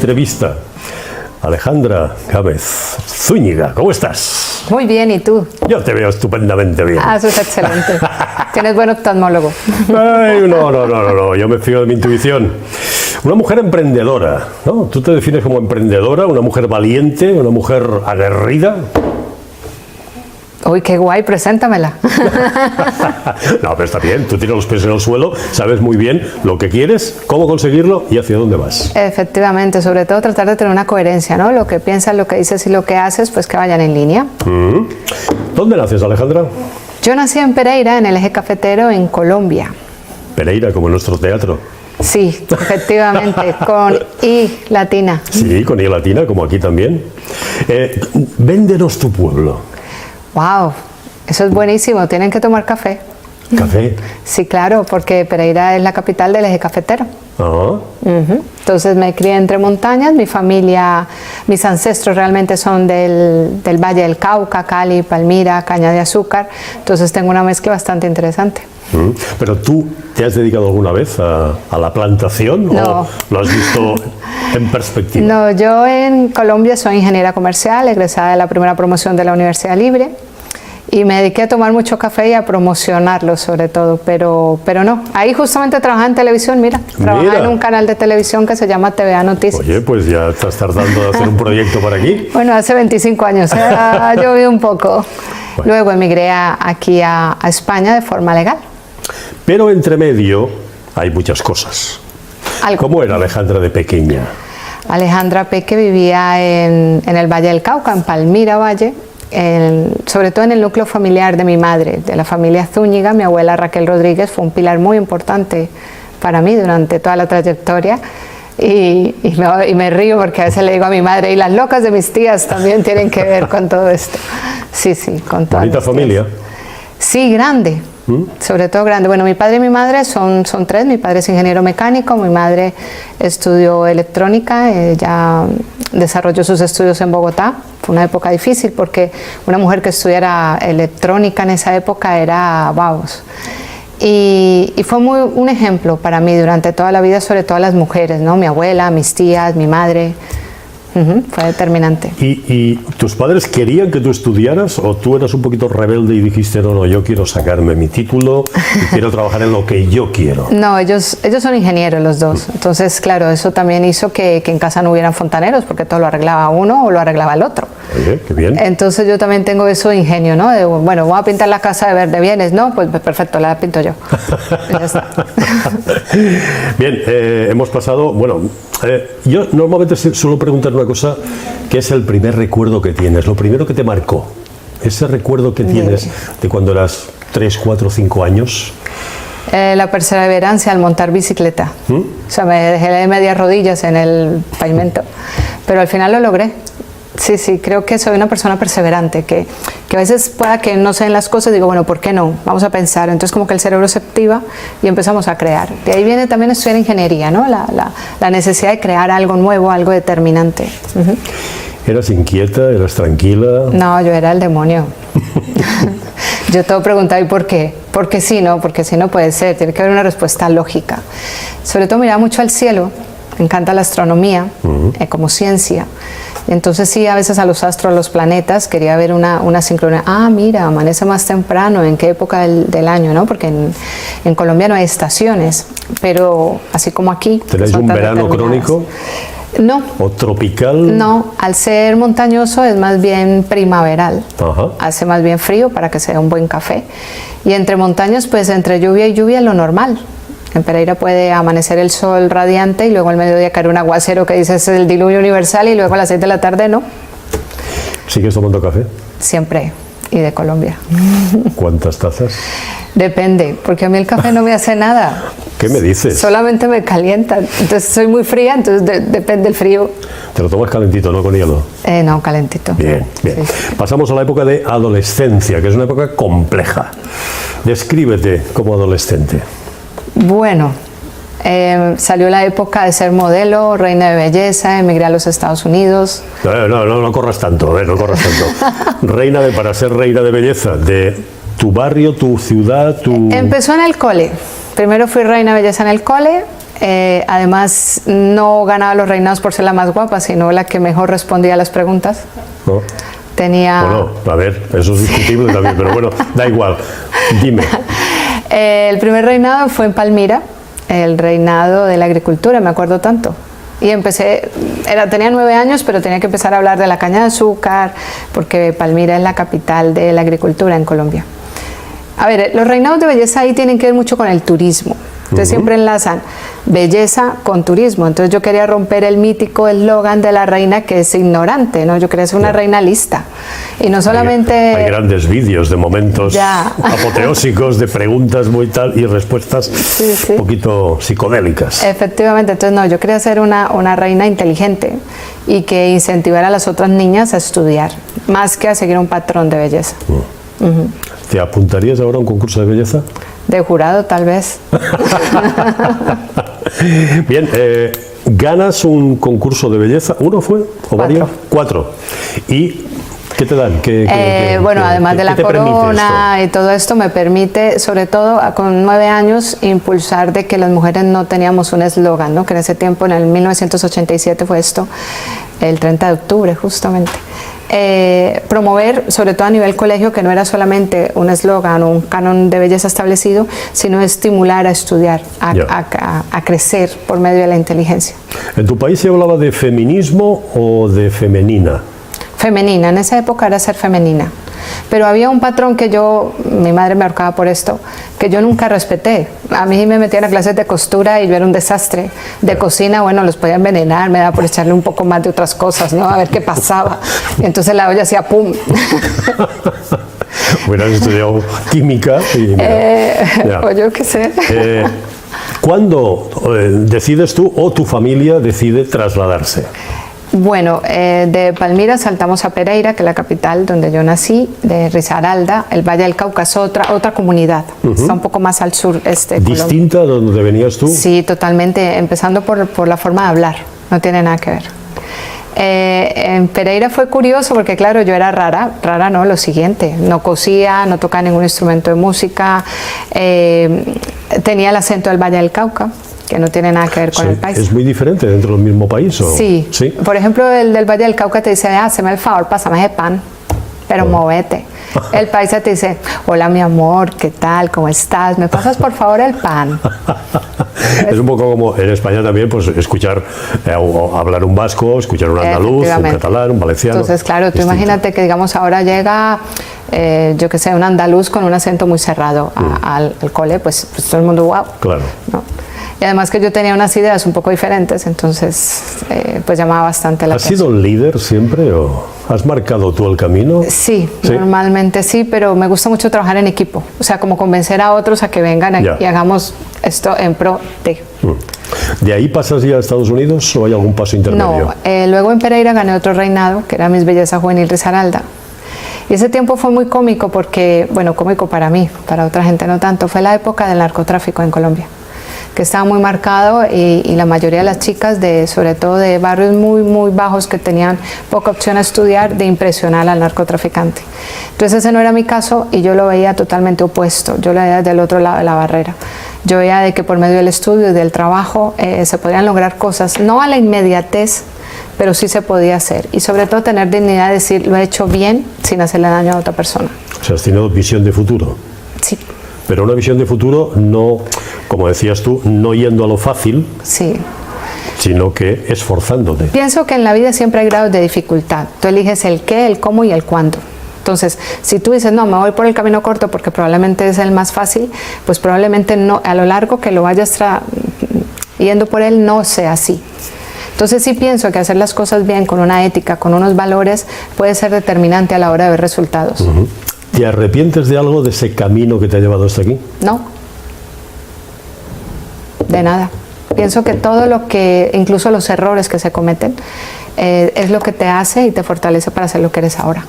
entrevista. Alejandra Gámez Zúñiga, ¿cómo estás? Muy bien, ¿y tú? Yo te veo estupendamente bien. Ah, eso es excelente. Tienes buen oftalmólogo. Ay, no, yo me fío de mi intuición. Una mujer emprendedora, ¿no? ¿Tú te defines como emprendedora, una mujer valiente, una mujer aguerrida? Uy, qué guay, preséntamela. No, pero está bien, tú tienes los pies en el suelo, sabes muy bien lo que quieres, cómo conseguirlo y hacia dónde vas. Efectivamente, sobre todo tratar de tener una coherencia, ¿no? Lo que piensas, lo que dices y lo que haces, pues que vayan en línea. ¿Dónde naces, Alejandra? Yo nací en Pereira, en el eje cafetero, en Colombia. Pereira, como en nuestro teatro. Sí, efectivamente, con I latina. Sí, con I latina, como aquí también. Véndenos tu pueblo. Wow, eso es buenísimo. Tienen que tomar café. ¿Café? Sí, claro, porque Pereira es la capital del eje cafetero. Ah. Entonces me crié entre montañas. Mi familia, mis ancestros realmente son del Valle del Cauca, Cali, Palmira, caña de azúcar. Entonces tengo una mezcla bastante interesante. ¿Pero tú te has dedicado alguna vez a la plantación? No. ¿O lo has visto en perspectiva? No, yo en Colombia soy ingeniera comercial, egresada de la primera promoción de la Universidad Libre, y me dediqué a tomar mucho café y a promocionarlo sobre todo, pero no. Ahí justamente trabajaba en televisión, trabajaba en un canal de televisión que se llama TVA Noticias. Oye, pues ya estás tardando de hacer un proyecto por aquí. Bueno, hace 25 años, ha llovido un poco. Bueno. Luego emigré aquí a España de forma legal. Pero entre medio hay muchas cosas. ¿Cómo era Alejandra de pequeña? Alejandra Peque vivía en el Valle del Cauca, en Palmira Valle, sobre todo en el núcleo familiar de mi madre, de la familia Zúñiga. Mi abuela Raquel Rodríguez fue un pilar muy importante para mí durante toda la trayectoria. Y me río porque a veces le digo a mi madre, y las locas de mis tías también tienen que ver con todo esto. Sí, con todas. ¿Bonita familia? Sí, grande. Sobre todo grande. Bueno, mi padre y mi madre son tres. Mi padre es ingeniero mecánico, mi madre estudió electrónica, ella desarrolló sus estudios en Bogotá. Fue una época difícil porque una mujer que estudiara electrónica en esa época era, vamos. Y fue un ejemplo para mí durante toda la vida, sobre todo las mujeres, ¿no? Mi abuela, mis tías, mi madre. Fue determinante. ¿Y tus padres querían que tú estudiaras o tú eras un poquito rebelde y dijiste, no, yo quiero sacarme mi título y quiero trabajar en lo que yo quiero? No, ellos son ingenieros los dos. Entonces, claro, eso también hizo que en casa no hubieran fontaneros porque todo lo arreglaba uno o lo arreglaba el otro. Oye, qué bien. Entonces yo también tengo eso de ingenio, ¿no? De, bueno, voy a pintar la casa de verde bienes, ¿no? Pues perfecto, la pinto yo. Y ya está. Bien, hemos pasado, bueno, yo normalmente suelo preguntar una cosa, que es el primer recuerdo que tienes, lo primero que te marcó, ese recuerdo que tienes de cuando eras 3, 4, 5 años. La perseverancia al montar bicicleta. O sea, me dejé de medias rodillas en el pavimento, pero al final lo logré. Sí, creo que soy una persona perseverante, que a veces pueda que no se den las cosas, digo, bueno, ¿por qué no? Vamos a pensar. Entonces como que el cerebro se activa y empezamos a crear. De ahí viene también estudiar ingeniería, ¿no? La necesidad de crear algo nuevo, algo determinante. ¿Eras inquieta? ¿Eras tranquila? No, yo era el demonio. Yo todo preguntaba, ¿y por qué? Porque sí, no, porque sí no puede ser, tiene que haber una respuesta lógica. Sobre todo miraba mucho al cielo, me encanta la astronomía como ciencia. Entonces sí, a veces a los astros, a los planetas, quería ver una sincronía. Ah, mira, amanece más temprano, ¿en qué época del año? ¿No? Porque en Colombia no hay estaciones, pero así como aquí. ¿Tenéis un verano crónico? No. ¿O tropical? No, al ser montañoso es más bien primaveral. Hace más bien frío para que sea un buen café. Y entre montañas, pues entre lluvia y lluvia lo normal. En Pereira puede amanecer el sol radiante y luego al mediodía caer un aguacero que dice es el diluvio universal y luego a las 6 de la tarde no. ¿Sigues tomando café? Siempre, y de Colombia. ¿Cuántas tazas? Depende, porque a mí el café no me hace nada. ¿Qué me dices? Solamente me calienta, entonces soy muy fría, entonces depende del frío. ¿Te lo tomas calentito, no con hielo? No, calentito. Bien. Sí. Pasamos a la época de adolescencia, que es una época compleja. Descríbete como adolescente. Bueno, salió la época de ser modelo, reina de belleza, emigré a los Estados Unidos. No corras tanto, no corras tanto. Para ser reina de belleza, de tu barrio, tu ciudad, tu... Empezó en el cole. Primero fui reina de belleza en el cole, Además, no ganaba los reinados por ser la más guapa, sino la que mejor respondía a las preguntas. ¿No? Tenía... Bueno, a ver, eso es discutible también, pero bueno, da igual. Dime. El primer reinado fue en Palmira, el reinado de la agricultura, me acuerdo tanto. Y empecé, tenía 9 años, pero tenía que empezar a hablar de la caña de azúcar, porque Palmira es la capital de la agricultura en Colombia. A ver, los reinados de belleza ahí tienen que ver mucho con el turismo. Entonces siempre enlazan belleza con turismo. Entonces yo quería romper el mítico eslogan de la reina que es ignorante, ¿no? Yo quería ser una reina lista. Y no solamente... Hay grandes vídeos de momentos apoteósicos, de preguntas muy tal y respuestas un poquito psicodélicas. Efectivamente, entonces no, yo quería ser una reina inteligente y que incentivara a las otras niñas a estudiar, más que a seguir un patrón de belleza. ¿Te apuntarías ahora a un concurso de belleza? De jurado, tal vez. Bien, ganas un concurso de belleza. ¿Uno fue? ¿O varios? 4. ¿Y qué te dan? Bueno, además de la corona y todo esto, me permite, sobre todo con 9 años, impulsar de que las mujeres no teníamos un eslogan, ¿no? Que en ese tiempo, en el 1987 fue esto, el 30 de octubre justamente. Promover, sobre todo a nivel colegio, que no era solamente un eslogan o un canon de belleza establecido, sino estimular a estudiar, a crecer por medio de la inteligencia. ¿En tu país se hablaba de feminismo o de femenina? Femenina, en esa época era ser femenina. Pero había un patrón que mi madre me ahorcaba por esto, que yo nunca respeté. A mí me metían a clases de costura y yo era un desastre. De cocina, bueno, los podía envenenar, me daba por echarle un poco más de otras cosas, ¿no? A ver qué pasaba. Y entonces la olla hacía pum. Hubieras estudiado química y mira, o yo qué sé. ¿Cuándo decides tú o tu familia decide trasladarse? Bueno, de Palmira saltamos a Pereira, que es la capital donde yo nací, de Risaralda, el Valle del Cauca, es otra comunidad, está un poco más al sur. ¿Distinta de donde venías tú? Sí, totalmente, empezando por la forma de hablar, no tiene nada que ver. En Pereira fue curioso porque claro, yo era rara no, lo siguiente, no cosía, no tocaba ningún instrumento de música, tenía el acento del Valle del Cauca, que no tiene nada que ver con el país. ¿Es muy diferente dentro del mismo país? ¿O? Sí. Por ejemplo, el del Valle del Cauca te dice, hazme el favor, pásame ese pan, pero móvete. El paisa te dice, hola mi amor, ¿qué tal? ¿Cómo estás? ¿Me pasas por favor el pan? Es un poco como en España también, pues escuchar o hablar un vasco, escuchar un andaluz, un catalán, un valenciano. Entonces, claro, tú imagínate que digamos ahora llega, yo que sé, un andaluz con un acento muy cerrado al cole, pues todo el mundo, wow. Claro. ¿No? Y además que yo tenía unas ideas un poco diferentes, entonces pues llamaba bastante la atención. ¿Has sido líder siempre o has marcado tú el camino? Sí, normalmente sí, pero me gusta mucho trabajar en equipo, o sea, como convencer a otros a que vengan y hagamos esto en pro de... ¿De ahí pasas ya a Estados Unidos o hay algún paso intermedio? No, luego en Pereira gané otro reinado, que era Miss Belleza Juvenil Risaralda. Y ese tiempo fue muy cómico porque, bueno, cómico para mí, para otra gente no tanto, fue la época del narcotráfico en Colombia, que estaba muy marcado y la mayoría de las chicas, sobre todo de barrios muy bajos que tenían poca opción a estudiar, de impresionar al narcotraficante. Entonces ese no era mi caso y yo lo veía totalmente opuesto, yo lo veía del otro lado de la barrera. Yo veía de que por medio del estudio y del trabajo se podían lograr cosas, no a la inmediatez, pero sí se podía hacer. Y sobre todo tener dignidad de decir, lo he hecho bien sin hacerle daño a otra persona. O sea, has tenido visión de futuro. Sí. Pero una visión de futuro no, como decías tú, no yendo a lo fácil, sí, sino que esforzándote. Pienso que en la vida siempre hay grados de dificultad. Tú eliges el qué, el cómo y el cuándo. Entonces, si tú dices, no, me voy por el camino corto porque probablemente es el más fácil, pues probablemente no, a lo largo que lo vayas yendo por él no sea así. Entonces sí pienso que hacer las cosas bien, con una ética, con unos valores, puede ser determinante a la hora de ver resultados. ¿Te arrepientes de algo de ese camino que te ha llevado hasta aquí? No, de nada. Pienso que todo lo que, incluso los errores que se cometen, es lo que te hace y te fortalece para ser lo que eres ahora.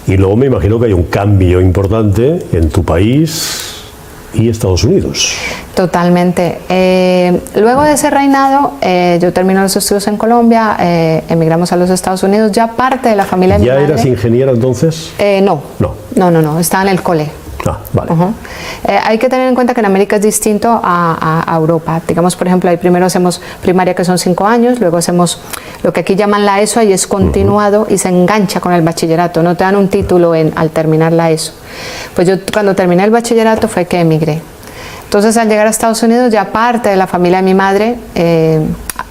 Y luego me imagino que hay un cambio importante en tu país y Estados Unidos. Totalmente. Luego de ese reinado, yo terminé los estudios en Colombia, emigramos a los Estados Unidos, ya parte de la familia de mi madre. ¿Ya eras ingeniera entonces? No, estaba en el cole. Vale. Hay que tener en cuenta que en América es distinto a Europa. Digamos, por ejemplo, ahí primero hacemos primaria, que son 5 años, luego hacemos lo que aquí llaman la ESO, y es continuado y se engancha con el bachillerato. No te dan un título al terminar la ESO. Pues yo cuando terminé el bachillerato fue que emigré. Entonces, al llegar a Estados Unidos, ya parte de la familia de mi madre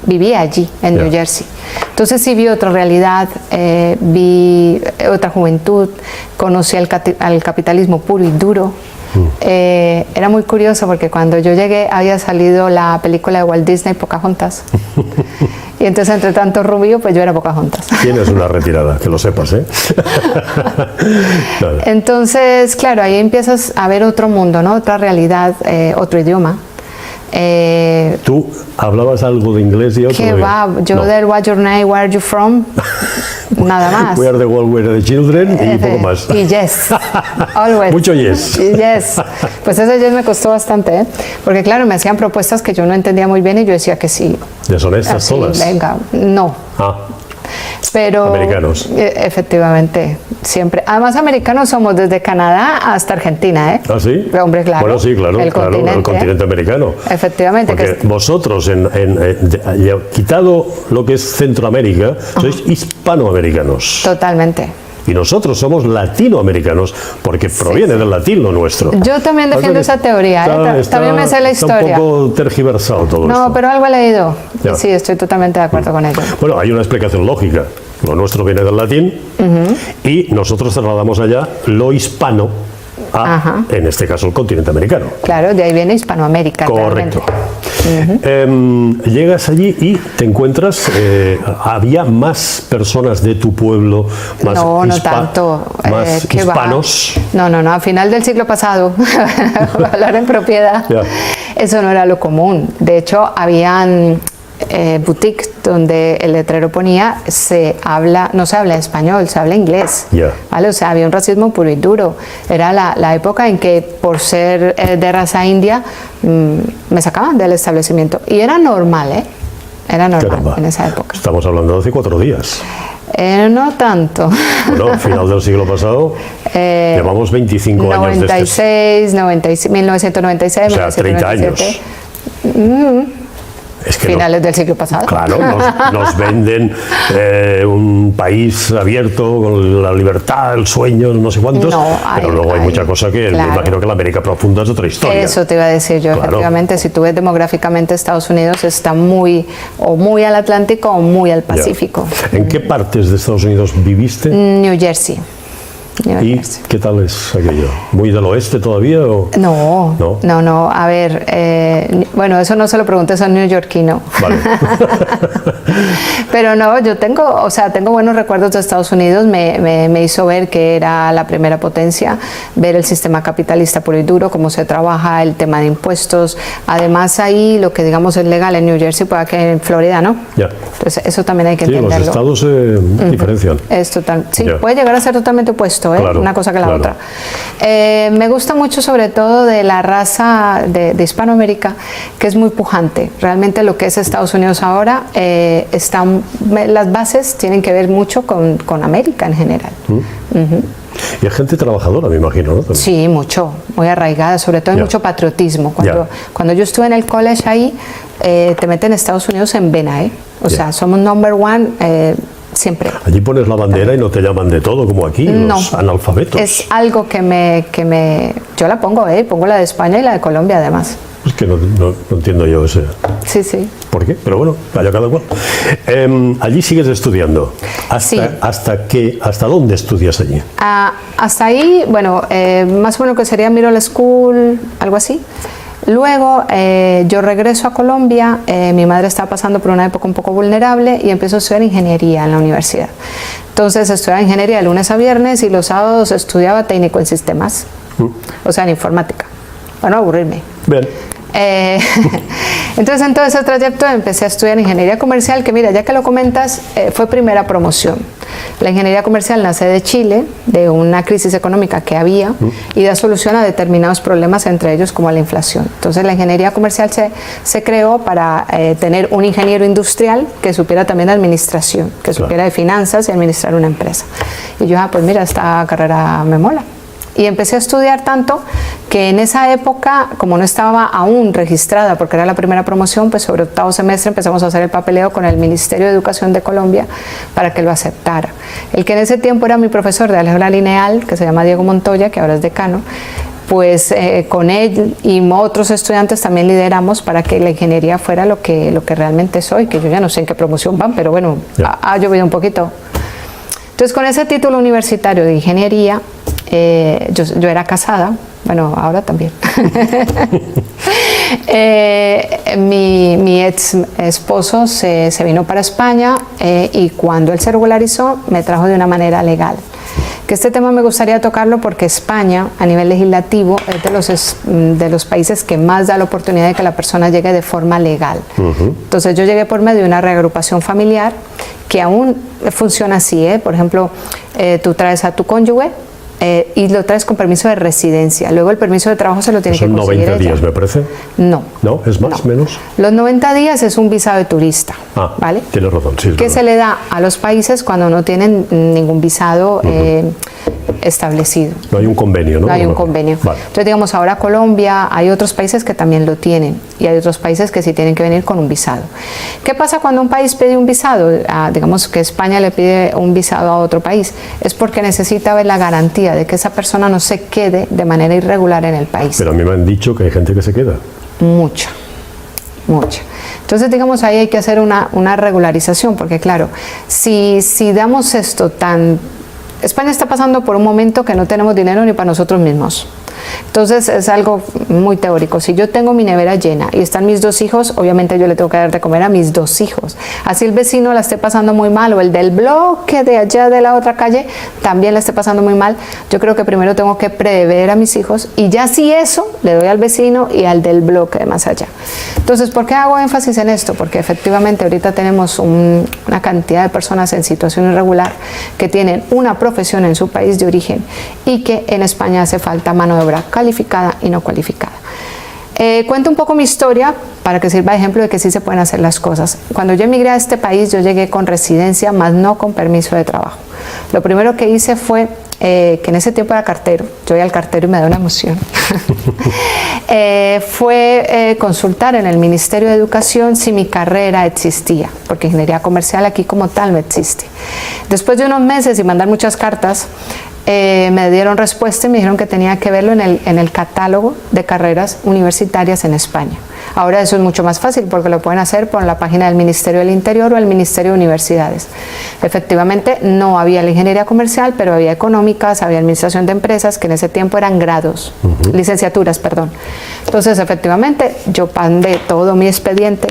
vivía allí, en New Jersey. Entonces sí vi otra realidad, vi otra juventud, conocí al capitalismo puro y duro. Era muy curioso porque cuando yo llegué había salido la película de Walt Disney, Pocahontas. Y entonces, entre tanto rubio, pues yo era Pocahontas. Tienes una retirada, que lo sepas, ¿eh? Entonces, claro, ahí empiezas a ver otro mundo, ¿no? Otra realidad, otro idioma. ¿Tú hablabas algo de inglés y otro? ¿Qué va? Yo del What's your name, where are you from? Nada más. We are the world, we are the children y poco más. Y yes, always. Mucho yes. Yes. Pues ese yes me costó bastante, ¿eh? Porque claro, me hacían propuestas que yo no entendía muy bien y yo decía que sí. ¿Deshonestas todas? Venga, no. Pero americanos. Efectivamente, siempre. Además, americanos somos desde Canadá hasta Argentina, ¿eh? ¿Ah, sí? Hombre, claro. Bueno, sí, claro, el continente americano. Efectivamente. Porque vosotros, quitado lo que es Centroamérica, sois hispanoamericanos. Totalmente. Y nosotros somos latinoamericanos, porque proviene del latín lo nuestro. Yo también defiendo esa teoría, también me sé la historia. Está un poco tergiversado todo esto. No, pero algo he leído. Y sí, estoy totalmente de acuerdo con ello. Bueno, hay una explicación lógica. Lo nuestro viene del latín y nosotros trasladamos allá lo hispano a, en este caso, el continente americano. Claro, de ahí viene Hispanoamérica. Correcto. Llegas allí y te encuentras, había más personas de tu pueblo, más, no tanto, más hispanos. No, a final del siglo pasado, hablar en propiedad, eso no era lo común. De hecho, habían boutiques donde el letrero ponía no se habla español, se habla inglés. ¿Vale? O sea, había un racismo puro y duro. Era la época en que, por ser de raza india, me sacaban del establecimiento. Y era normal, ¿eh? Era normal en esa época. Estamos hablando de hace 4 días. No tanto. Bueno, final del siglo pasado, llevamos 25 años de 1996, o sea, 30 años. Es que finales del siglo pasado. Claro, nos venden un país abierto con la libertad, el sueño, no sé cuántos, pero luego hay mucha cosa que me imagino que la América profunda es otra historia. Eso te iba a decir yo, efectivamente, si tú ves demográficamente, Estados Unidos está muy al Atlántico o muy al Pacífico. ¿En qué partes de Estados Unidos viviste? New Jersey. ¿Y qué tal es aquello? ¿Muy del oeste todavía? ¿O? No. A ver, bueno, eso no se lo preguntes a un neoyorquino. Vale. Pero no, yo tengo buenos recuerdos de Estados Unidos. Me hizo ver que era la primera potencia, ver el sistema capitalista puro y duro, cómo se trabaja, el tema de impuestos. Además, ahí lo que digamos es legal en New Jersey, puede que en Florida, ¿no? Entonces, eso también hay que entenderlo. Los estados se diferencian. Sí, puede llegar a ser totalmente opuesto. Una cosa que la otra. Me gusta mucho, sobre todo, de la raza de Hispanoamérica, que es muy pujante. Realmente lo que es Estados Unidos ahora, las bases tienen que ver mucho con América en general. Y hay gente trabajadora, me imagino, ¿no? Sí, mucho, muy arraigada, sobre todo hay mucho patriotismo. Cuando yo estuve en el college ahí, te meten Estados Unidos en vena, O sea, somos number one. Siempre. Allí pones la bandera y no te llaman de todo, como aquí, los analfabetos. Es algo que yo la pongo, pongo la de España y la de Colombia además. Es que no entiendo yo ese. Sí. ¿Por qué? Pero bueno, vaya cada cual. Allí sigues estudiando. ¿Hasta dónde estudias allí? Hasta ahí, bueno, más o menos que sería middle school, algo así. Luego yo regreso a Colombia, mi madre estaba pasando por una época un poco vulnerable y empiezo a estudiar ingeniería en la universidad. Entonces estudiaba ingeniería de lunes a viernes y los sábados estudiaba técnico en sistemas, o sea, en informática, para no aburrirme. Bien. Entonces en todo ese trayecto empecé a estudiar ingeniería comercial, que mira, ya que lo comentas, fue primera promoción. La ingeniería comercial nace de Chile, de una crisis económica que había y da solución a determinados problemas, entre ellos como la inflación. Entonces la ingeniería comercial se creó para tener un ingeniero industrial que supiera también de administración, que supiera de finanzas y administrar una empresa. Y yo, pues mira, esta carrera me mola. Y empecé a estudiar tanto que en esa época, como no estaba aún registrada, porque era la primera promoción, pues sobre octavo semestre empezamos a hacer el papeleo con el Ministerio de Educación de Colombia para que lo aceptara. El que en ese tiempo era mi profesor de álgebra lineal, que se llama Diego Montoya, que ahora es decano, pues con él y otros estudiantes también lideramos para que la ingeniería fuera lo que realmente soy, que yo ya no sé en qué promoción van, pero bueno, ha llovido un poquito. Entonces, con ese título universitario de ingeniería, yo era casada, bueno, ahora también. Mi ex esposo se vino para España y cuando él se regularizó me trajo de una manera legal. Que este tema me gustaría tocarlo porque España, a nivel legislativo, es de los países que más da la oportunidad de que la persona llegue de forma legal. Entonces yo llegué por medio de una reagrupación familiar que aún funciona así, por ejemplo, tú traes a tu cónyuge y lo traes con permiso de residencia. Luego el permiso de trabajo se lo tiene que conseguir 90 días, me parece. No. ¿No? ¿Es más? No. ¿Menos? Los 90 días es un visado de turista, ¿vale? Tienes razón, sí. Que se le da a los países cuando no tienen ningún visado establecido. No hay un convenio, ¿no? No hay un convenio. Vale. Entonces, digamos, ahora Colombia, hay otros países que también lo tienen y hay otros países que sí tienen que venir con un visado. ¿Qué pasa cuando un país pide un visado? Digamos que España le pide un visado a otro país. Es porque necesita ver la garantía de que esa persona no se quede de manera irregular en el país. Pero a mí me han dicho que hay gente que se queda. Mucha. Entonces, digamos, ahí hay que hacer una regularización, porque claro, si damos esto tan... España está pasando por un momento que no tenemos dinero ni para nosotros mismos. Entonces es algo muy teórico. Si yo tengo mi nevera llena y están mis 2 hijos, obviamente yo le tengo que dar de comer a mis 2 hijos. Así el vecino la esté pasando muy mal o el del bloque de allá de la otra calle también la esté pasando muy mal. Yo creo que primero tengo que prever a mis hijos y ya si eso le doy al vecino y al del bloque de más allá. Entonces, ¿por qué hago énfasis en esto? Porque efectivamente ahorita tenemos una cantidad de personas en situación irregular que tienen una profesión en su país de origen y que en España hace falta mano de obra calificada y no cualificada. Cuento un poco mi historia para que sirva de ejemplo de que sí se pueden hacer las cosas. Cuando yo emigré a este país, yo llegué con residencia, más no con permiso de trabajo. Lo primero que hice fue, que en ese tiempo era cartero, yo voy al cartero y me da una emoción, fue consultar en el Ministerio de Educación si mi carrera existía, porque ingeniería comercial aquí como tal no existe. Después de unos meses y mandar muchas cartas, me dieron respuesta y me dijeron que tenía que verlo en el catálogo de carreras universitarias en España. Ahora eso es mucho más fácil porque lo pueden hacer por la página del Ministerio del Interior o el Ministerio de Universidades. Efectivamente no había la ingeniería comercial, pero había económicas, había administración de empresas, que en ese tiempo eran grados, licenciaturas, perdón. Entonces efectivamente yo mandé todo mi expediente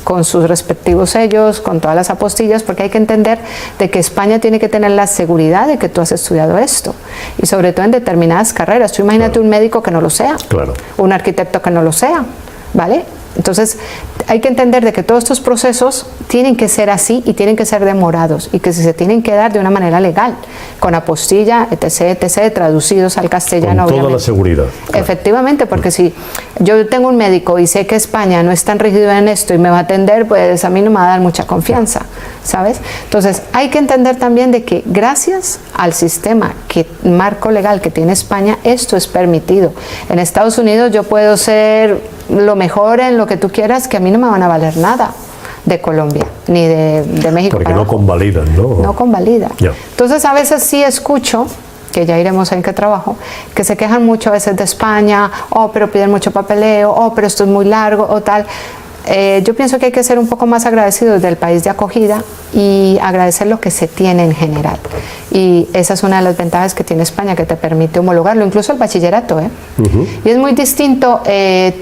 con sus respectivos sellos, con todas las apostillas, porque hay que entender de que España tiene que tener la seguridad de que tú has estudiado esto, y sobre todo en determinadas carreras. Tú imagínate un médico que no lo sea, un arquitecto que no lo sea, ¿vale? Entonces hay que entender de que todos estos procesos tienen que ser así y tienen que ser demorados y que se tienen que dar de una manera legal, con apostilla, etc., etc., traducidos al castellano. Con toda la seguridad. Efectivamente, porque si yo tengo un médico y sé que España no es tan rígido en esto y me va a atender, pues a mí no me va a dar mucha confianza, ¿sabes? Entonces hay que entender también de que gracias al sistema, marco legal que tiene España, esto es permitido. En Estados Unidos yo puedo ser lo mejor en lo que tú quieras, que a mí no me van a valer nada de Colombia, ni de México. Porque no convalidan, ¿no? No convalida. Entonces a veces sí escucho, que ya iremos en qué trabajo, que se quejan mucho a veces de España, pero piden mucho papeleo, pero esto es muy largo, o tal. Yo pienso que hay que ser un poco más agradecidos del país de acogida y agradecer lo que se tiene en general. Y esa es una de las ventajas que tiene España, que te permite homologarlo, incluso el bachillerato. Y es muy distinto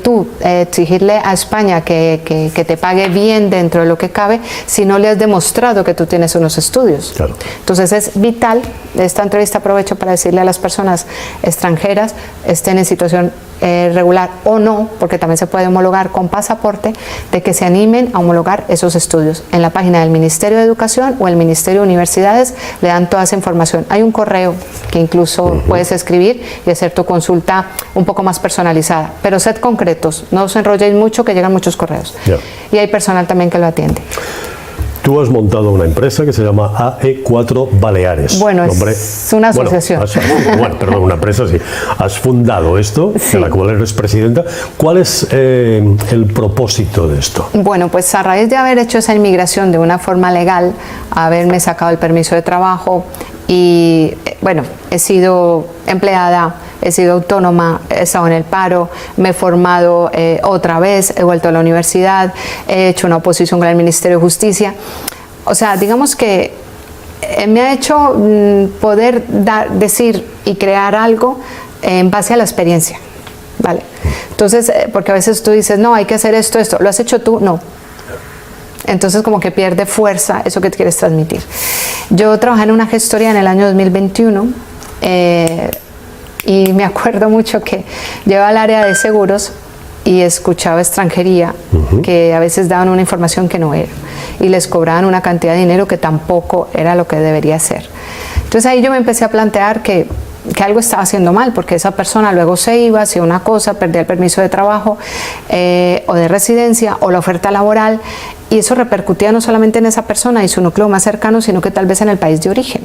tú exigirle a España que te pague bien dentro de lo que cabe si no le has demostrado que tú tienes unos estudios. Claro. Entonces es vital, esta entrevista aprovecho para decirle a las personas extranjeras, estén en situación regular o no, porque también se puede homologar con pasaporte, de que se animen a homologar esos estudios. En la página del Ministerio de Educación o el Ministerio de Universidades le dan toda esa información. Hay un correo que incluso puedes escribir y hacer tu consulta un poco más personalizada, pero sed concretos, no os enrolléis mucho que llegan muchos correos. Y hay personal también que lo atiende. tú has montado una empresa que se llama AE4 Baleares. Bueno, es una asociación. Bueno, perdón, una empresa, sí. Has fundado esto, sí, de la cual eres presidenta. ¿Cuál es el propósito de esto? Bueno, pues a raíz de haber hecho esa inmigración de una forma legal, haberme sacado el permiso de trabajo y, bueno, he sido empleada, he sido autónoma, he estado en el paro, me he formado otra vez, he vuelto a la universidad, he hecho una oposición con el Ministerio de Justicia. O sea, digamos que me ha hecho poder decir y crear algo en base a la experiencia, ¿vale? Entonces, porque a veces tú dices, no, hay que hacer esto, ¿lo has hecho tú? No. Entonces como que pierde fuerza eso que te quieres transmitir. Yo trabajé en una gestoría en el año 2021 y me acuerdo mucho que llevaba al área de seguros y escuchaba extranjería, que a veces daban una información que no era y les cobraban una cantidad de dinero que tampoco era lo que debería ser. Entonces ahí yo me empecé a plantear que algo estaba haciendo mal, porque esa persona luego se iba, hacía una cosa, perdía el permiso de trabajo o de residencia o la oferta laboral, y eso repercutía no solamente en esa persona y su núcleo más cercano, sino que tal vez en el país de origen,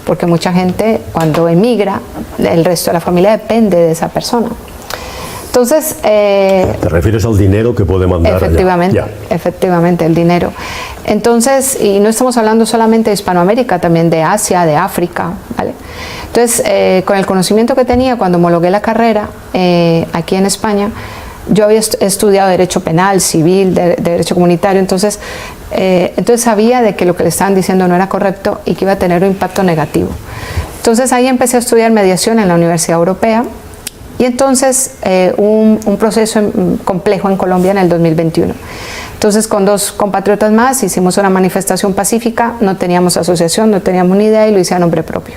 porque mucha gente cuando emigra, el resto de la familia depende de esa persona. Entonces, ¿te refieres al dinero que puede mandar efectivamente, allá? Efectivamente, el dinero. Entonces, y no estamos hablando solamente de Hispanoamérica, también de Asia, de África, ¿vale? Entonces, con el conocimiento que tenía cuando homologué la carrera aquí en España, yo había estudiado Derecho Penal, Civil, Derecho Comunitario, entonces sabía de que lo que le estaban diciendo no era correcto y que iba a tener un impacto negativo. Entonces ahí empecé a estudiar mediación en la Universidad Europea. Y entonces un proceso complejo en Colombia en el 2021. Entonces con dos compatriotas más hicimos una manifestación pacífica, no teníamos asociación, no teníamos ni idea y lo hice a nombre propio.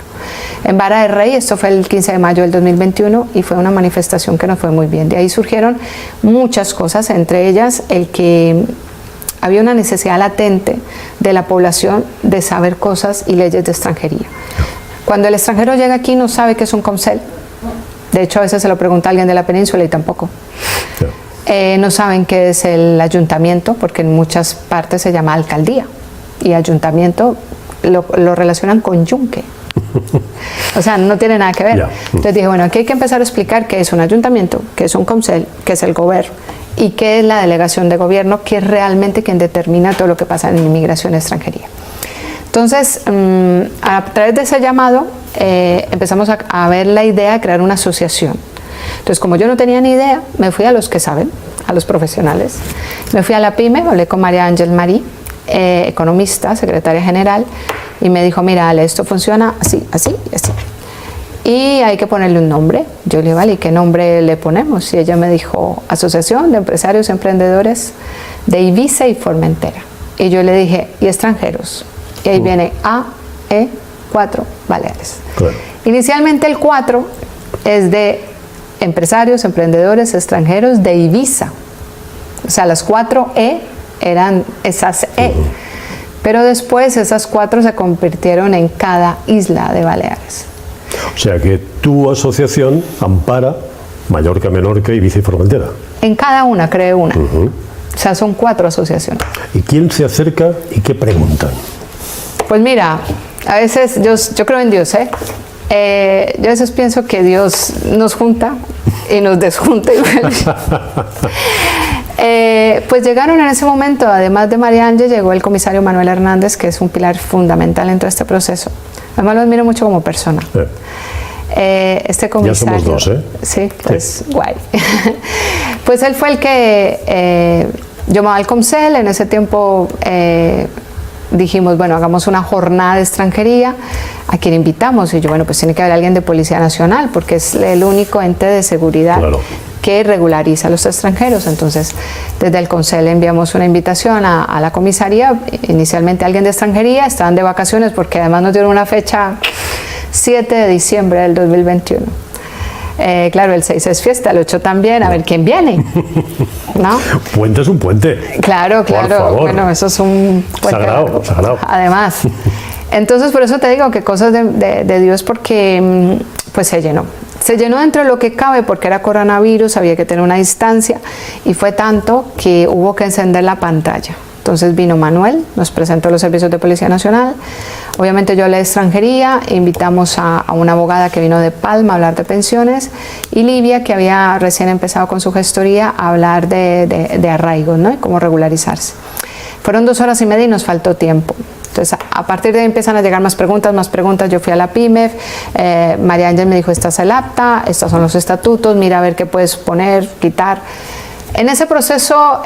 En Vara de Rey, esto fue el 15 de mayo del 2021 y fue una manifestación que nos fue muy bien. De ahí surgieron muchas cosas, entre ellas el que había una necesidad latente de la población de saber cosas y leyes de extranjería. Cuando el extranjero llega aquí no sabe qué es un COMCEL. De hecho, a veces se lo pregunta a alguien de la península y tampoco. No saben qué es el ayuntamiento, porque en muchas partes se llama alcaldía. Y ayuntamiento lo relacionan con yunque. O sea, no tiene nada que ver. Entonces dije, bueno, aquí hay que empezar a explicar qué es un ayuntamiento, qué es un COMCEL, qué es el gobierno y qué es la delegación de gobierno, que es realmente quien determina todo lo que pasa en inmigración y extranjería. Entonces, a través de ese llamado, empezamos a ver la idea de crear una asociación. Entonces, como yo no tenía ni idea, me fui a los que saben, a los profesionales. Me fui a la PYME, hablé con María Ángel Marí, economista, secretaria general, y me dijo, mira, Ale, esto funciona así, así y así. Y hay que ponerle un nombre. Yo le dije, vale, ¿y qué nombre le ponemos? Y ella me dijo, Asociación de Empresarios y Emprendedores de Ibiza y Formentera. Y yo le dije, ¿y extranjeros? Y ahí viene AE4 Baleares. Claro. Inicialmente el 4 es de empresarios, emprendedores, extranjeros de Ibiza. O sea, las 4 E eran esas E. Pero después esas 4 se convirtieron en cada isla de Baleares. O sea que tu asociación ampara Mallorca, Menorca, Ibiza y Formentera. En cada una creé una. O sea, son 4 asociaciones. ¿Y quién se acerca y qué preguntan? Pues mira, a veces yo creo en Dios, yo a veces pienso que Dios nos junta y nos desjunta. Pues llegaron en ese momento, además de María Ángel, llegó el comisario Manuel Hernández, que es un pilar fundamental en todo este proceso. Además lo admiro mucho como persona. Este comisario, ya somos 2, Sí, pues sí. Guay. Pues él fue el que llamaba al COMCEL. En ese tiempo dijimos, bueno, hagamos una jornada de extranjería. ¿A quién invitamos? Y yo, bueno, pues tiene que haber alguien de Policía Nacional, porque es el único ente de seguridad que regulariza a los extranjeros. Entonces, desde el COMCEL enviamos una invitación a la comisaría, inicialmente alguien de extranjería, estaban de vacaciones porque además nos dieron una fecha 7 de diciembre del 2021. Claro, el 6 es fiesta, el 8 también, a ver quién viene, ¿no? Puente es un puente. Claro, claro, por favor. Bueno, eso es un puente sagrado, sagrado. Además, entonces por eso te digo que cosas de Dios, porque pues se llenó dentro de lo que cabe, porque era coronavirus, había que tener una distancia, y fue tanto que hubo que encender la pantalla. Entonces vino Manuel, nos presentó los servicios de Policía Nacional. Obviamente yo hablé de extranjería, invitamos a una abogada que vino de Palma a hablar de pensiones, y Livia, que había recién empezado con su gestoría, a hablar de arraigo, ¿no? Y cómo regularizarse. Fueron 2 horas y media y nos faltó tiempo. Entonces, a partir de ahí empiezan a llegar más preguntas. Yo fui a la PYMEF, María Ángel me dijo, esta es el acta, estos son los estatutos, mira a ver qué puedes poner, quitar. En ese proceso,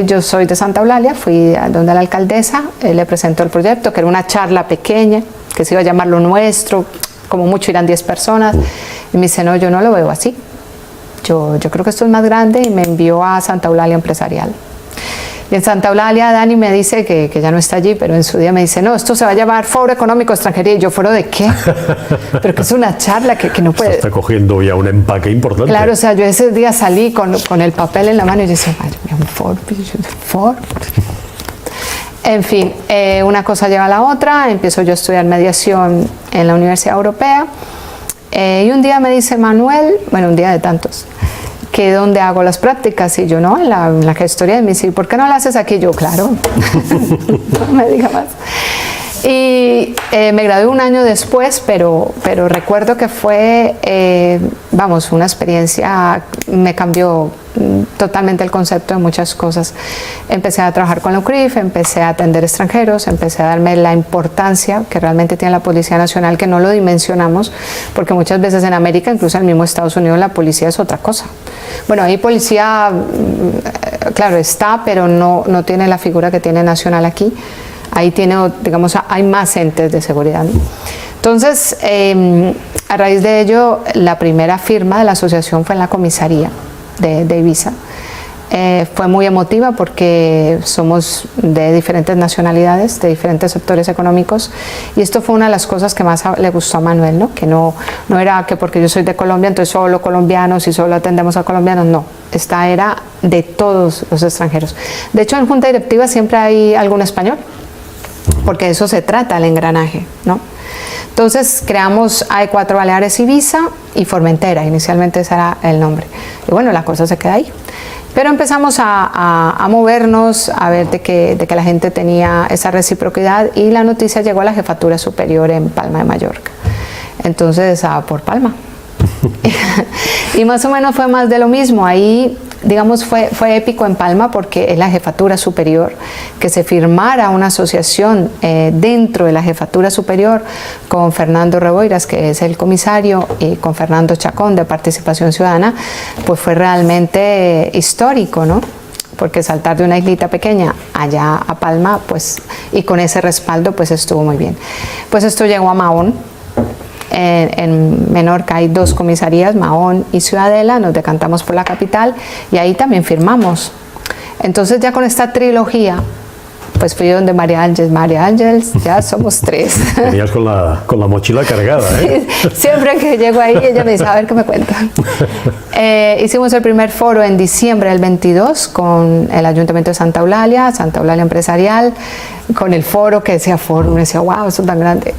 yo soy de Santa Eulalia, fui a donde la alcaldesa, le presentó el proyecto, que era una charla pequeña, que se iba a llamar Lo Nuestro, como mucho irán 10 personas, y me dice, no, yo no lo veo así, yo creo que esto es más grande, y me envió a Santa Eulalia Empresarial. Y en Santa Eulalia Dani me dice, que ya no está allí, pero en su día me dice, no, esto se va a llamar Foro Económico Extranjería. Y yo, ¿foro de qué? Pero que es una charla que no puede... Se está cogiendo ya un empaque importante. Claro, o sea, yo ese día salí con el papel en la mano y yo decía, madre mía, un foro. En fin, una cosa lleva a la otra, empiezo yo a estudiar mediación en la Universidad Europea, y un día me dice Manuel, bueno, un día de tantos, que dónde hago las prácticas, y yo, no, en la gestoría. de me dice, ¿por qué no la haces aquí? Yo, claro, no me diga más. Y me gradué un año después, pero recuerdo que fue, una experiencia, me cambió totalmente el concepto de muchas cosas. Empecé a trabajar con la UCRIF, empecé a atender extranjeros, empecé a darme la importancia que realmente tiene la Policía Nacional, que no lo dimensionamos, porque muchas veces en América, incluso en el mismo Estados Unidos, la policía es otra cosa. Bueno, ahí policía, claro, está, pero no tiene la figura que tiene nacional aquí. Ahí tiene, digamos, hay más entes de seguridad. Entonces, a raíz de ello, la primera firma de la asociación fue en la comisaría de Ibiza. Fue muy emotiva porque somos de diferentes nacionalidades, de diferentes sectores económicos, y esto fue una de las cosas que más le gustó a Manuel, ¿no? Que no era que porque yo soy de Colombia, entonces solo colombianos y solo atendemos a colombianos, no. Esta era de todos los extranjeros. De hecho, en junta directiva siempre hay algún español, porque de eso se trata el engranaje, ¿no? Entonces creamos AE4 Baleares Ibiza y Formentera, inicialmente ese era el nombre. Y bueno, la cosa se queda ahí. Pero empezamos a movernos, a ver de que la gente tenía esa reciprocidad, y la noticia llegó a la Jefatura Superior en Palma de Mallorca. Entonces, por Palma. Y más o menos fue más de lo mismo. Ahí, digamos, fue épico en Palma porque es la Jefatura Superior, que se firmara una asociación dentro de la Jefatura Superior con Fernando Reboiras, que es el comisario, y con Fernando Chacón de Participación Ciudadana, pues fue realmente histórico, ¿no? Porque saltar de una islita pequeña allá a Palma, pues, y con ese respaldo, pues estuvo muy bien. Pues esto llegó a Mahón. En Menorca hay 2 comisarías, Mahón y Ciudadela, nos decantamos por la capital y ahí también firmamos. Entonces ya con esta trilogía, pues fui donde María Ángeles, ya somos 3. Venías con la mochila cargada, ¿eh? Siempre que llego ahí, ella me dice, a ver qué me cuentan. Hicimos el primer foro en diciembre del 22 con el Ayuntamiento de Santa Eulalia Empresarial, con el foro que decía foro, me decía, wow, eso es tan grande.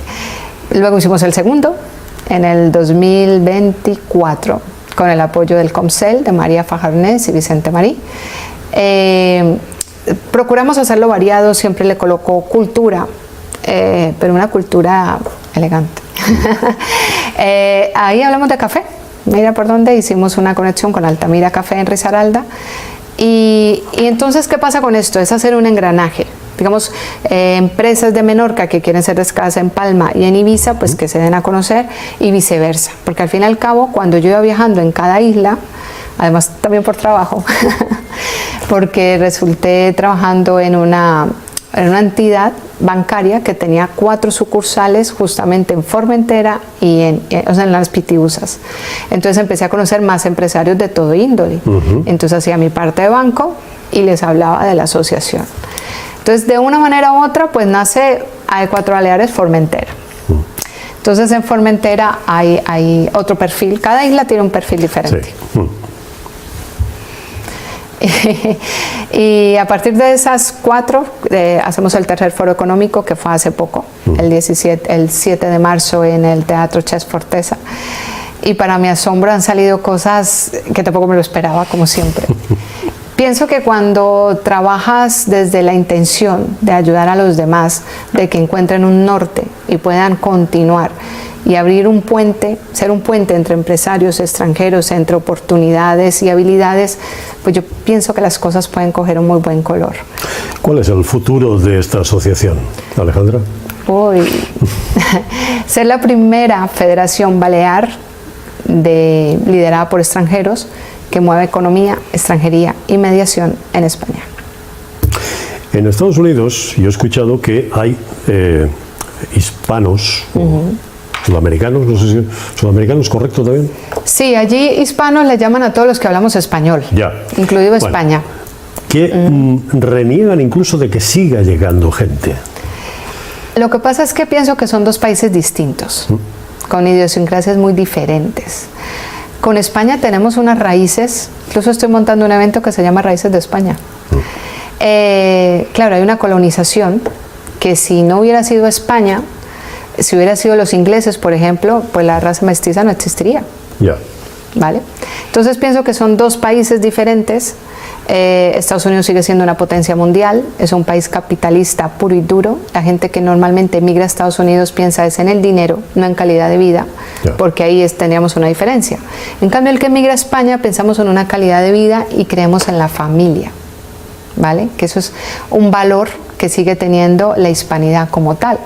Luego hicimos el segundo en el 2024 con el apoyo del Comcel, de María Fajarnés y Vicente Marí. Procuramos hacerlo variado, siempre le colocó cultura, pero una cultura elegante. Ahí hablamos de café, mira por dónde, hicimos una conexión con Altamira Café en Risaralda. Y entonces, ¿qué pasa con esto? Es hacer un engranaje. Digamos, empresas de Menorca que quieren ser destacadas en Palma y en Ibiza, pues que se den a conocer, y viceversa. Porque al fin y al cabo, cuando yo iba viajando en cada isla, además también por trabajo, porque resulté trabajando en una entidad bancaria que tenía 4 sucursales justamente en Formentera y en las Pitiusas. Entonces empecé a conocer más empresarios de todo índole. Entonces hacía mi parte de banco y les hablaba de la asociación. Entonces, de una manera u otra, pues nace AE4 Baleares Formentera. Entonces, en Formentera hay otro perfil. Cada isla tiene un perfil diferente. Sí. Y a partir de esas 4, hacemos el tercer foro económico, que fue hace poco, el 7 de marzo en el Teatro Ches Forteza. Y para mi asombro han salido cosas que tampoco me lo esperaba, como siempre. Pienso que cuando trabajas desde la intención de ayudar a los demás, de que encuentren un norte y puedan continuar y abrir un puente, ser un puente entre empresarios extranjeros, entre oportunidades y habilidades, pues yo pienso que las cosas pueden coger un muy buen color. ¿Cuál es el futuro de esta asociación, Alejandra? Uy, ser la primera federación balear liderada por extranjeros que mueve economía, extranjería y mediación en España. En Estados Unidos yo he escuchado que hay hispanos, sudamericanos, no sé si sudamericanos, ¿correcto también? Sí, allí hispanos le llaman a todos los que hablamos español, Ya. incluido Bueno, España. Que reniegan incluso de que siga llegando gente. Lo que pasa es que pienso que son dos países distintos, con idiosincrasias muy diferentes. Con España tenemos unas raíces, incluso estoy montando un evento que se llama Raíces de España. Claro, hay una colonización que si no hubiera sido España, si hubiera sido los ingleses, por ejemplo, pues la raza mestiza no existiría. Ya. ¿Vale? Entonces pienso que son dos países diferentes. Estados Unidos sigue siendo una potencia mundial, es un país capitalista puro y duro. La gente que normalmente emigra a Estados Unidos piensa es en el dinero, no en calidad de vida, porque ahí tendríamos una diferencia. En cambio, el que emigra a España pensamos en una calidad de vida y creemos en la familia, ¿vale? Que eso es un valor que sigue teniendo la hispanidad como tal.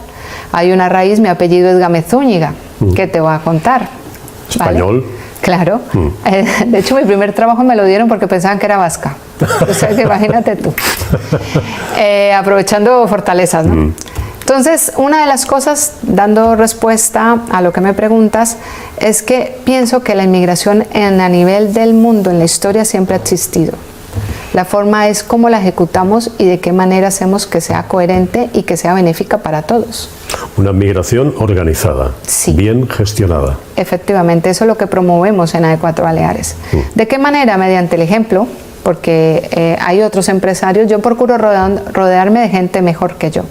Hay una raíz, mi apellido es Gámez Zúñiga, que te voy a contar. Español. ¿Vale? Claro. De hecho, mi primer trabajo me lo dieron porque pensaban que era vasca. O sea, que imagínate tú. Aprovechando fortalezas, ¿no? Entonces, una de las cosas, dando respuesta a lo que me preguntas, es que pienso que la inmigración a nivel del mundo, en la historia, siempre ha existido. La forma es cómo la ejecutamos y de qué manera hacemos que sea coherente y que sea benéfica para todos. Una migración organizada, Sí. bien gestionada. Efectivamente, eso es lo que promovemos en AD4 Baleares. ¿De qué manera? Mediante el ejemplo, porque hay otros empresarios. Yo procuro rodearme de gente mejor que yo.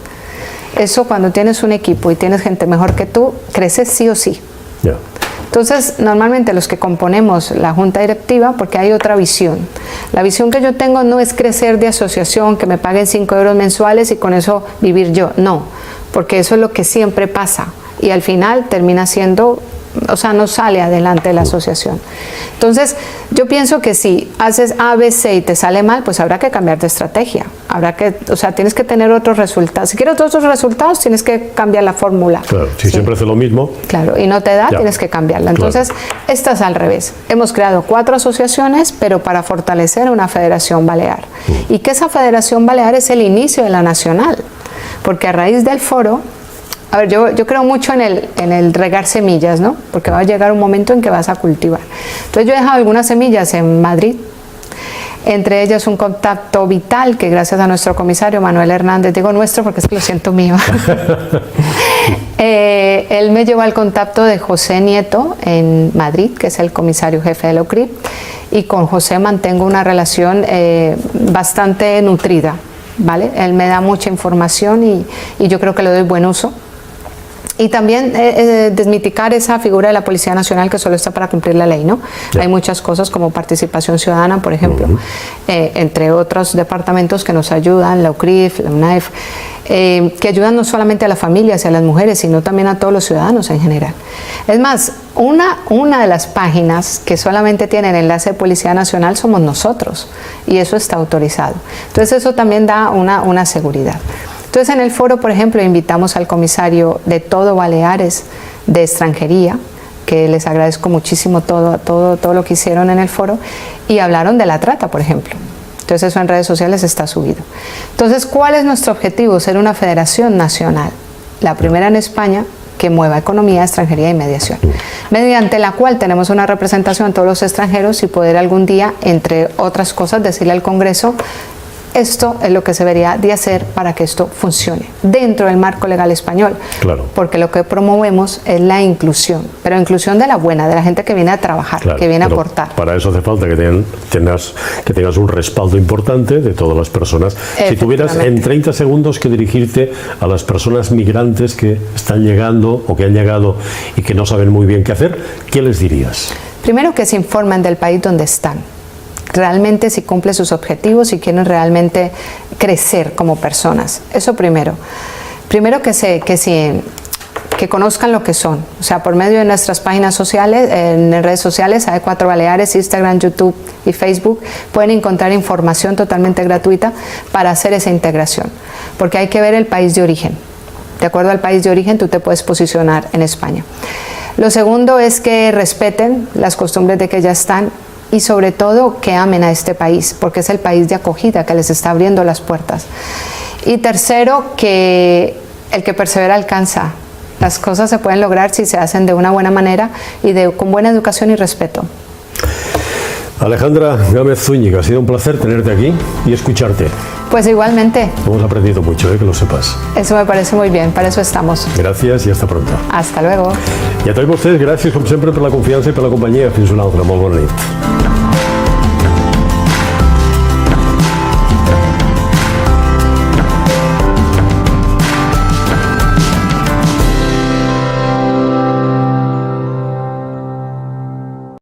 Eso, cuando tienes un equipo y tienes gente mejor que tú, creces sí o sí. Ya. Entonces, normalmente los que componemos la junta directiva, porque hay otra visión. La visión que yo tengo no es crecer de asociación, que me paguen 5 euros mensuales y con eso vivir yo. No, porque eso es lo que siempre pasa. Y al final termina siendo, o sea, no sale adelante la asociación. Entonces, yo pienso que si haces A, B, C y te sale mal, pues habrá que cambiar de estrategia. Habrá que, o sea, tienes que tener otros resultados. Si quieres otros resultados, tienes que cambiar la fórmula. Claro, si siempre hace lo mismo. Claro, y no te da, Ya. tienes que cambiarla. Entonces, esta es al revés. Hemos creado 4 asociaciones, pero para fortalecer una federación balear. Y que esa federación balear es el inicio de la nacional. Porque a raíz del foro, a ver, yo creo mucho en el regar semillas, ¿no? Porque va a llegar un momento en que vas a cultivar. Entonces yo he dejado algunas semillas en Madrid, entre ellas un contacto vital que gracias a nuestro comisario Manuel Hernández, digo nuestro porque es que lo siento mío, él me llevó al contacto de José Nieto en Madrid, que es el comisario jefe de la UCRIP, y con José mantengo una relación bastante nutrida, ¿vale? Él me da mucha información y yo creo que le doy buen uso. Y también desmiticar esa figura de la Policía Nacional que solo está para cumplir la ley, ¿no? Hay muchas cosas como participación ciudadana, por ejemplo, entre otros departamentos que nos ayudan, la UCRIF, la UNAEF, que ayudan no solamente a las familias y a las mujeres, sino también a todos los ciudadanos en general. Es más, una de las páginas que solamente tiene el enlace de Policía Nacional somos nosotros, y eso está autorizado. Entonces eso también da una seguridad. Entonces, en el foro, por ejemplo, invitamos al comisario de todo Baleares de extranjería, que les agradezco muchísimo todo lo que hicieron en el foro, y hablaron de la trata, por ejemplo. Entonces, eso en redes sociales está subido. Entonces, ¿cuál es nuestro objetivo? Ser una federación nacional, la primera en España que mueva economía, extranjería y mediación, mediante la cual tenemos una representación de todos los extranjeros y poder algún día, entre otras cosas, decirle al Congreso: esto es lo que se debería de hacer para que esto funcione dentro del marco legal español. Claro. Porque lo que promovemos es la inclusión, pero inclusión de la buena, de la gente que viene a trabajar, Claro, que viene a pero aportar. Para eso hace falta que tengas un respaldo importante de todas las personas. Si tuvieras en 30 segundos que dirigirte a las personas migrantes que están llegando o que han llegado y que no saben muy bien qué hacer, ¿qué les dirías? Primero, que se informen del país donde están. realmente si cumple sus objetivos, si quieren realmente crecer como personas. Eso primero. Primero que conozcan lo que son, o sea, por medio de nuestras páginas sociales, en redes sociales, AE4 Baleares, Instagram, YouTube y Facebook, pueden encontrar información totalmente gratuita para hacer esa integración, porque hay que ver el país de origen. De acuerdo al país de origen, tú te puedes posicionar en España. Lo segundo es que respeten las costumbres de que ya están y sobre todo que amen a este país, porque es el país de acogida que les está abriendo las puertas. Y tercero, que el que persevera alcanza. Las cosas se pueden lograr si se hacen de una buena manera y con buena educación y respeto. Alejandra Gámez Zúñiga, ha sido un placer tenerte aquí y escucharte. Pues igualmente. Hemos aprendido mucho, que lo sepas. Eso me parece muy bien, para eso estamos. Gràcies i hasta pronto. Hasta luego. I a tots vostès, gràcies com sempre per la confiança i per la companyia. Fins una altra. Molt bona nit.